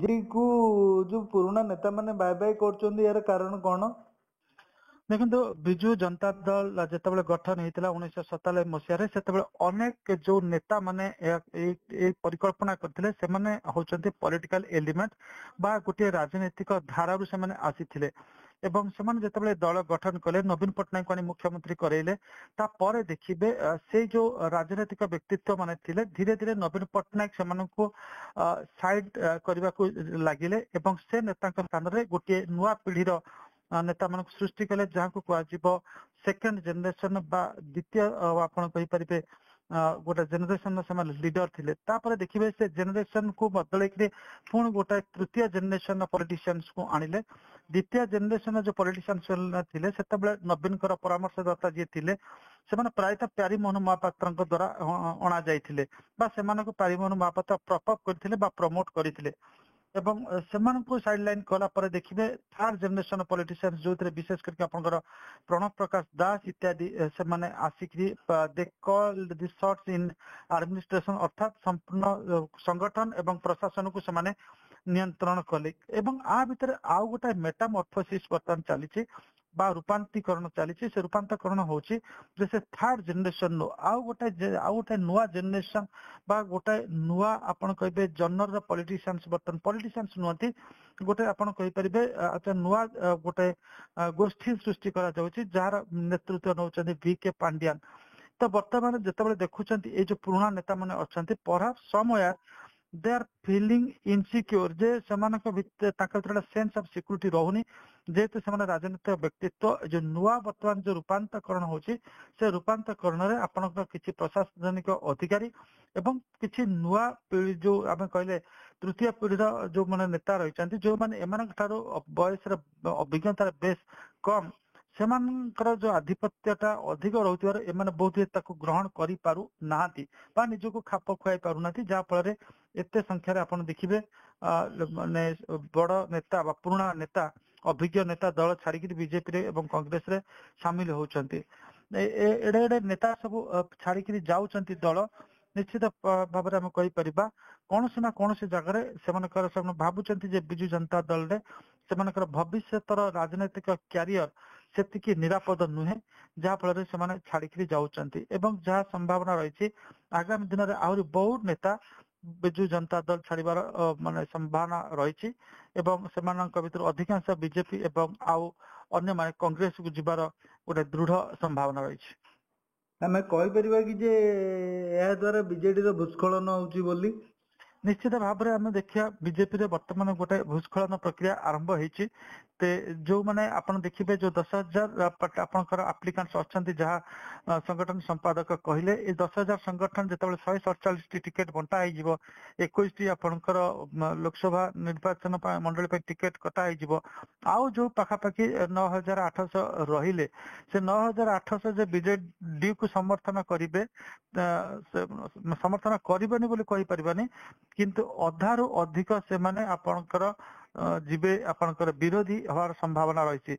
को जो पुराना नेता माने बाय बाय करछोंदी यार कारण कोन? देखो विजु जनता दल जिते गठन होता 1997 मसीह से अनेक जो नेता माने परिकल्पना करते से पॉलिटिकल एलिमेंट बा गोटे राजनीतिक धारा से आसी एवं से दल गठन कले नवीन पट्टनायक आनी मुख्यमंत्री करैले तापर देखिए से जो राजनीतिक व्यक्तित्व माने थिले धीरे धीरे नवीन पट्टनायक से साइड करने को लगिले एवं से नेता स्थान में गोटे नुआ पीढ़ीर नेता मान सृष्टि कले जहाँ को कह सेकेंड जेनेरेशन बा द्वितीय आपण कहि परिबे गोटे जेनेरेशन से लीडर थिले तापर देखिबे से जेनेरेशन को बदल पुणी गोटे तृतीय जेनेरेशन पॉलिटिशियंस को आनिले द्वितीय जेनेरेशन जो पॉलिटिशियंस थिले सेतबेले नवीन परामर्शदाता जी थिले से प्रायतः प्यारीमोहन महापात्र द्वारा अणा जाइथिले बा सेमानक प्यारीमोहन महापात्र प्रपअप करथिले बा प्रमोट करथिले एवं से साइडलाइन कला पर देखिए थर्ड जनरेशन पॉलिटिशियंस जो विशेष करके आपनकर प्रणव प्रकाश दास इत्यादि से माने आसिक they called the shots in administration अर्थात संपूर्ण संगठन एवं प्रशासन को से माने नियंत्रण कले एवं आ भितर आउ गोटे मेटामॉर्फोसिस वर्तमान चली बा रूपांतरीकरण चली से रूपांतरीकरण होची जैसे थर्ड जनरेशन आउ गोटे नुआ जनरेशन बा गोटे नुआ आपण कहबे जनर पॉलिटिशियंस बर्तन पॉलिटिशियंस नुहति गोटे आपण कहि परिबे अच्छा नुआ गोटे गोष्ठी सृष्टि करा जाउची जार नेतृत्व नउचंदी वीके पांड्यान तो वर्तमान जेतेबेले देखुचंती ए जो पुराना नेता माने अछंती परहाप समय दे आर फीलिंग इनसिक्योर जे समानक भितर ताकर भितर सेंस ऑफ सिक्योरिटी रहउनी जेते समान राजनीतिक व्यक्तित्व जो नुआ वर्तमान जो रूपांतरण होची से रूपांतरण रे आपनक किछि प्रशासनिक अधिकारी एवं किछि नुआ पीढ़ी जो आमे कहले तृतीय पीढ़ीर जो माने नेता रहिचंती जो माने एमानक थारो बयस रे अभिज्ञता बेस कम सेमानकर जो आधिपत्यटा अधिक रहउतिबार एमाने बहुत ताको ग्रहण करि पारु नाहांती बा निजको खाप खुआई पारु नाहांती जा फल एते संख्या आपण देखिबे माने बड़ नेता बा पुराना नेता अभिज्ञ नेता दल छाड़ी बीजेपी रे एवं कांग्रेस रे शामिल होउचंती एडे एडे नेता सब छाड़ी जाउचंती दल निश्चित भाव में कहि परिबा कौन से ना कौन से जगह से भावुचंती जे बिजु जनता दल रे सेमानकर भविष्यतर राजनीतिक क्यारियर सेतिकी निरापद नुहे जहाँ फल से छाड़ी जाउचंती एवं जहाँ संभावना रही आगामी दिन में आहरी बहुत नेता बिजु जनता दल छाड़बार माने संभावना रही एवं सेमानक भितर अधिकांश बीजेपी एवं आउ अन्य माने कांग्रेस को जीवार गोटे दृढ़ संभावना रही आमे कहि परिबा कि जे या द्वारा बीजेडी रो भूस्खलन होउची बोली निश्चित भाव में आम देखिया बीजेपी रे वर्तमान गोटे भूस्खलन प्रक्रिया आरंभ होईची ते जो माने आपण देखिबे जो 10,000 आपनकर एप्लिकेंट्स अछंती जहां संगठन संपादक कहिले ए 10,000 संगठन जेतेबेले 147 टी टिकेट बंटा होई जिवो 21 टी आपनकर लोकसभा निर्वाचन मंडली पे टिकेट कटा होई जिवो आउ जो पाखा पाखी 9,800 रहिले से 9,800 जे बीजेडी को समर्थन करिवे समर्थन करिबेनी बोली कहि परिबानी किंतु अधारू अधिक से माने आपनकर जीवे आपनकर विरोधी हवार संभावना रही